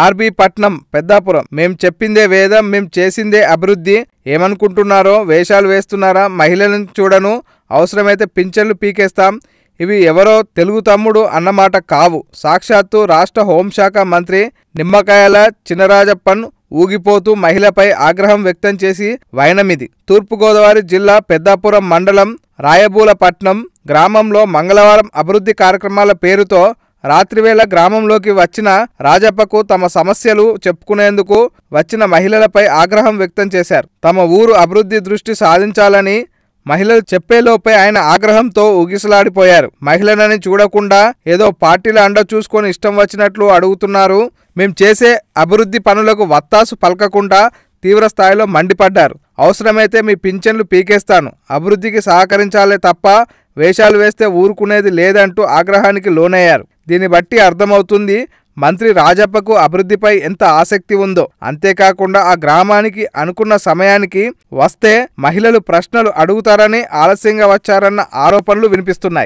RB పట్నం పెద్దాపురం. మేం చెప్పిందే వేదం, మేం చేసిందే అభివృద్ధి. ఏమనుకుంటున్నారో? వేషాలు వేస్తున్నారా? మహిళలను చూడను, అవసరమైతే పింఛన్లు పీకేస్తాం. ఇవి ఎవరో తెలుగు తమ్ముడు అన్నమాట కావు. సాక్షాత్తు రాష్ట్ర హోంశాఖ మంత్రి నిమ్మకాయల చినరాజప్పన్ ఊగిపోతూ మహిళపై ఆగ్రహం వ్యక్తం చేసి వైనమిది. తూర్పుగోదావరి జిల్లా పెద్దాపురం మండలం రాయబూలపట్నం గ్రామంలో మంగళవారం అభివృద్ధి కార్యక్రమాల పేరుతో రాత్రివేళ గ్రామంలోకి వచ్చిన రాజప్పకు తమ సమస్యలు చెప్పుకునేందుకు వచ్చిన మహిళలపై ఆగ్రహం వ్యక్తం చేశారు. తమ ఊరు అభివృద్ధి దృష్టి సాధించాలని మహిళలు చెప్పేలోపే ఆయన ఆగ్రహంతో ఊగిసలాడిపోయారు. మహిళలని చూడకుండా ఏదో పార్టీల అండ చూసుకొని ఇష్టం వచ్చినట్లు అడుగుతున్నారు. మేం చేసే అభివృద్ధి పనులకు వత్తాసు పలకకుండా తీవ్ర స్థాయిలో మండిపడ్డారు. అవసరమైతే మీ పింఛన్లు పీకేస్తాను, అభివృద్ధికి సహకరించాలే తప్ప వేషాలు వేస్తే ఊరుకునేది లేదంటూ ఆగ్రహానికి లోనయ్యారు. దీన్ని బట్టి అర్థమవుతుంది మంత్రి రాజప్పకు అభివృద్ధిపై ఎంత ఆసక్తి ఉందో. అంతేకాకుండా ఆ గ్రామానికి అనుకున్న సమయానికి వస్తే మహిళలు ప్రశ్నలు అడుగుతారని ఆలస్యంగా వచ్చారన్న ఆరోపణలు వినిపిస్తున్నాయి.